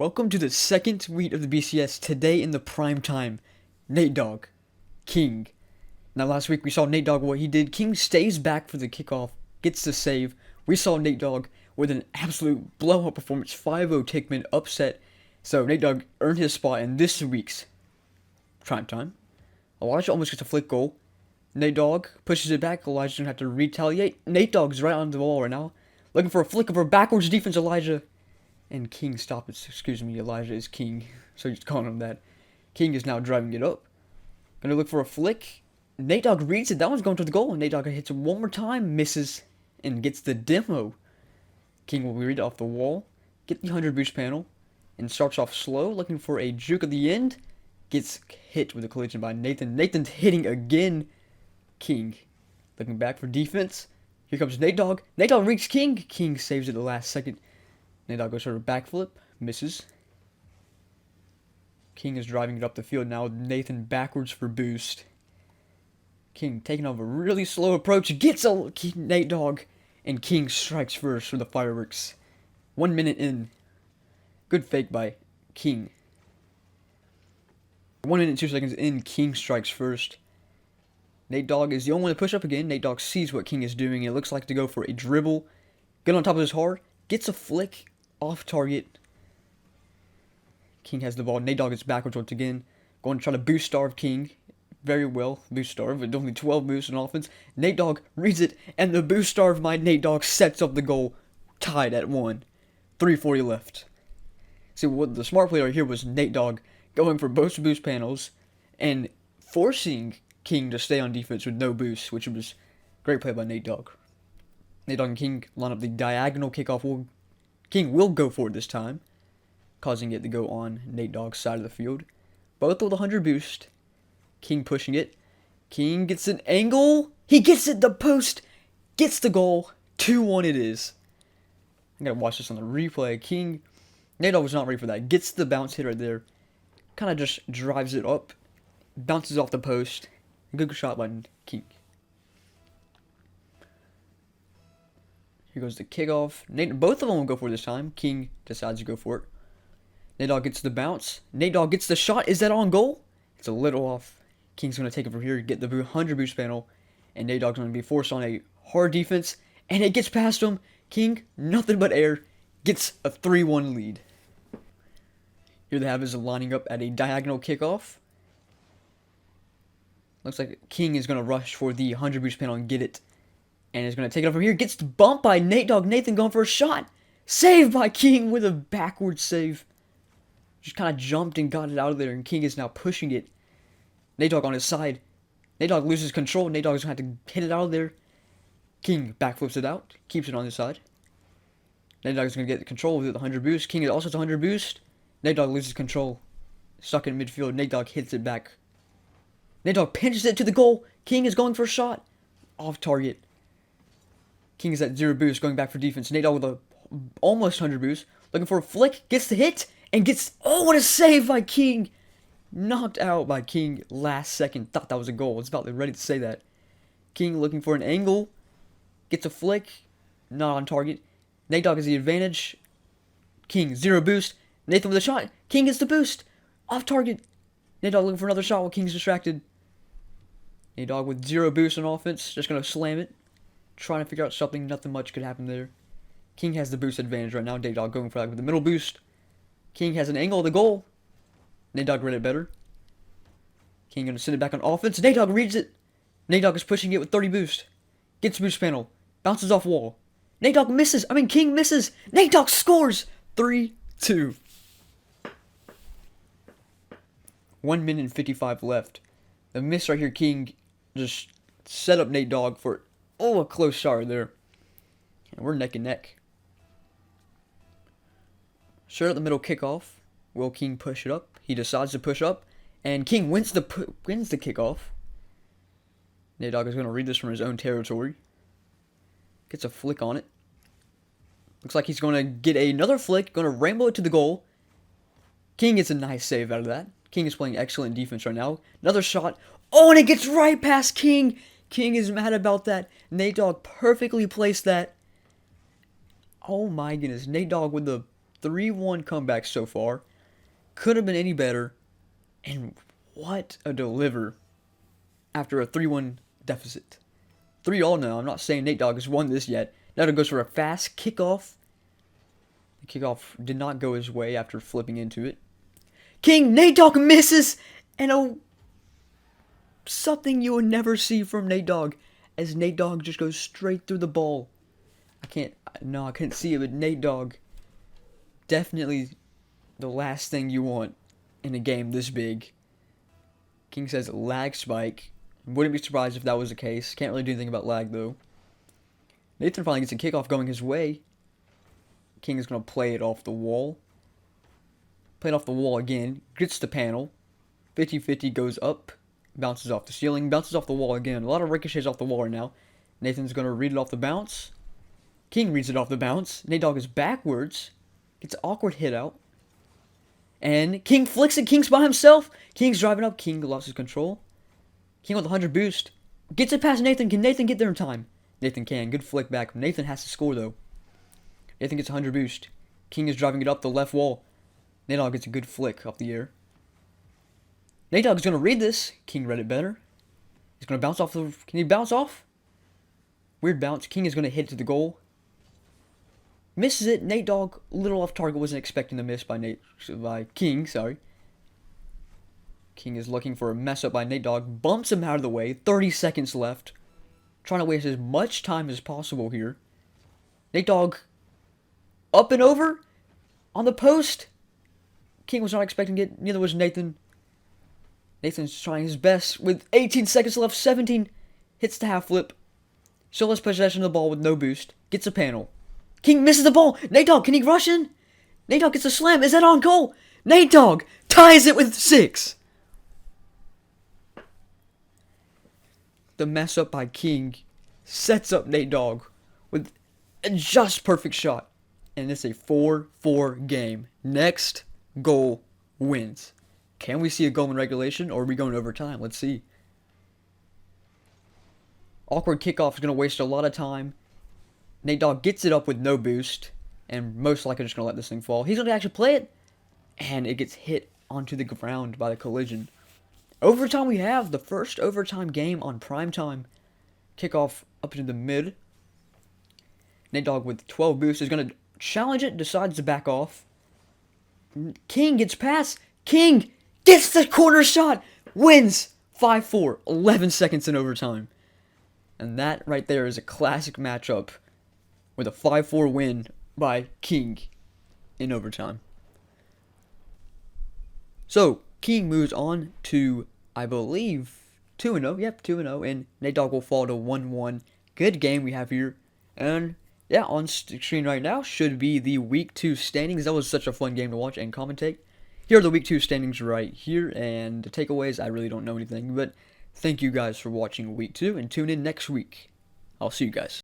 Welcome to the second tweet of the BCS. Today in the prime time, Natedogg, King. Now last week we saw Natedogg what he did. King stays back for the kickoff, gets the save. We saw Natedogg with an absolute blowout performance, 5-0 Tickman upset. So Natedogg earned his spot in this week's prime time. Elijah almost gets a flick goal. Natedogg pushes it back. Elijah's gonna have to retaliate. Natedogg's right on the wall right now, looking for a flick over backwards defense. Elijah. And King stopped it. Excuse me, Elijah is King, so he's calling him that. King is now driving it up. Gonna look for a flick. Natedogg reads it. That one's going to the goal. And Natedogg hits it one more time, misses, and gets the demo. King will read it off the wall, get the 100 boost panel, and starts off slow, looking for a juke at the end. Gets hit with a collision by Nathan. Nathan's hitting again. King looking back for defense. Here comes Natedogg. Natedogg reads King. King saves it at the last second. Natedogg goes for a backflip, misses. King is driving it up the field now with Nathan backwards for boost. King taking off a really slow approach, gets a Natedogg, and King strikes first for the fireworks. 1 minute in. Good fake by King. 1 minute and 2 seconds in, King strikes first. Natedogg is the only one to push up again. Natedogg sees what King is doing, and it looks like to go for a dribble. Get on top of his heart, gets a flick. Off target. King has the ball. Natedogg is backwards once again. Going to try to boost starve King. Very well. Boost starve with only 12 boosts on offense. Natedogg reads it. And the boost starve by Natedogg sets up the goal. Tied at 1. 3:40 left. See, what the smart play right here was Natedogg going for both boost panels. And forcing King to stay on defense with no boost. Which was great play by Natedogg. Natedogg and King line up the diagonal kickoff. King will go for it this time, causing it to go on Natedogg's side of the field. Both with 100 boost. King pushing it. King gets an angle. He gets it, the post. Gets the goal. 2-1 it is. I'm going to watch this on the replay. King, Natedogg was not ready for that. Gets the bounce hit right there. Kind of just drives it up. Bounces off the post. Good shot by King. Here goes the kickoff. Both of them will go for it this time. King decides to go for it. Natedogg gets the bounce. Natedogg gets the shot. Is that on goal? It's a little off. King's going to take it from here, get the 100 boost panel. And Natedogg's going to be forced on a hard defense. And it gets past him. King, nothing but air, gets a 3-1 lead. Here they have is lining up at a diagonal kickoff. Looks like King is going to rush for the 100 boost panel and get it. And is going to take it up from here. Gets bumped by Natedogg. Nathan going for a shot. Saved by King with a backward save. Just kind of jumped and got it out of there. And King is now pushing it. Natedogg on his side. Natedogg loses control. Natedogg is going to have to hit it out of there. King backflips it out. Keeps it on his side. Natedogg is going to get control with the 100 boost. King also has 100 boost. Natedogg loses control. Stuck in midfield. Natedogg hits it back. Natedogg pinches it to the goal. King is going for a shot. Off target. King is at 0 boost, going back for defense. Natedogg with a almost 100 boost. Looking for a flick. Gets the hit. And gets... Oh, what a save by King. Knocked out by King last second. Thought that was a goal. I was about ready to say that. King looking for an angle. Gets a flick. Not on target. Natedogg has the advantage. King, 0 boost. Nathan with a shot. King gets the boost. Off target. Natedogg looking for another shot while King's distracted. Natedogg with 0 boost on offense. Just going to slam it. Trying to figure out something. Nothing much could happen there. King has the boost advantage right now. Natedogg going for that with the middle boost. King has an angle of the goal. Natedogg read it better. King going to send it back on offense. Natedogg reads it. Natedogg is pushing it with 30 boost. Gets boost panel. Bounces off wall. Natedogg misses. King misses. Natedogg scores. 3-2. 1 minute and 55 left. The miss right here. King just set up Natedogg for... Oh, a close shot there. And we're neck and neck. Straight at the middle kickoff. Will King push it up? He decides to push up. And King wins the kickoff. Natedogg is going to read this from his own territory. Gets a flick on it. Looks like he's going to get another flick. Going to rainbow it to the goal. King gets a nice save out of that. King is playing excellent defense right now. Another shot. Oh, and it gets right past King. King is mad about that. Natedogg perfectly placed that. Oh my goodness. Natedogg with the 3-1 comeback so far. Could have been any better. And what a deliver after a 3-1 deficit. 3-all now. I'm not saying Natedogg has won this yet. Natedogg goes for a fast kickoff. The kickoff did not go his way after flipping into it. King, Natedogg misses! And something you would never see from Natedogg, as Natedogg just goes straight through the ball. I couldn't see it, but Natedogg, definitely the last thing you want in a game this big. King says lag spike. Wouldn't be surprised if that was the case. Can't really do anything about lag though. Nathan finally gets a kickoff going his way. King is going to play it off the wall. Play it off the wall again. Gets the panel. 50-50 goes up. Bounces off the ceiling. Bounces off the wall again. A lot of ricochets off the wall right now. Nathan's going to read it off the bounce. King reads it off the bounce. Natedogg is backwards. Gets an awkward hit out. And King flicks it. King's by himself. King's driving up. King lost his control. King with 100 boost. Gets it past Nathan. Can Nathan get there in time? Nathan can. Good flick back. Nathan has to score though. Nathan gets 100 boost. King is driving it up the left wall. Natedogg gets a good flick up the air. Natedogg's going to read this. King read it better. He's going to bounce off the... Can he bounce off? Weird bounce. King is going to hit it to the goal. Misses it. Natedogg, little off target. Wasn't expecting to miss by King. Sorry. King is looking for a mess up by Natedogg. Bumps him out of the way. 30 seconds left. Trying to waste as much time as possible here. Natedogg up and over on the post. King was not expecting it. Neither was Nathan. Nathan's trying his best with 18 seconds left. 17. Hits the half flip. Still has possession of the ball with no boost. Gets a panel. King misses the ball. Natedogg, can he rush in? Natedogg gets a slam. Is that on goal? Natedogg ties it with 6. The mess up by King sets up Natedogg with a just perfect shot. And it's a 4-4 game. Next goal wins. Can we see a goal in regulation, or are we going overtime? Let's see. Awkward kickoff is going to waste a lot of time. Natedogg gets it up with no boost, and most likely just going to let this thing fall. He's going to actually play it, and it gets hit onto the ground by the collision. Overtime, we have the first overtime game on prime time. Kickoff up into the mid. Natedogg with 12 boost is going to challenge it, decides to back off. King gets past. King gets the corner shot. Wins 5-4. 11 seconds in overtime. And that right there is a classic matchup with a 5-4 win by King in overtime. So, King moves on to, I believe, 2-0. Yep, 2-0. And Natedogg will fall to 1-1. Good game we have here. And yeah, on screen right now should be the Week 2 standings. That was such a fun game to watch and commentate. Here are the Week 2 standings right here. And the takeaways, I really don't know anything. But thank you guys for watching Week 2. And tune in next week. I'll see you guys.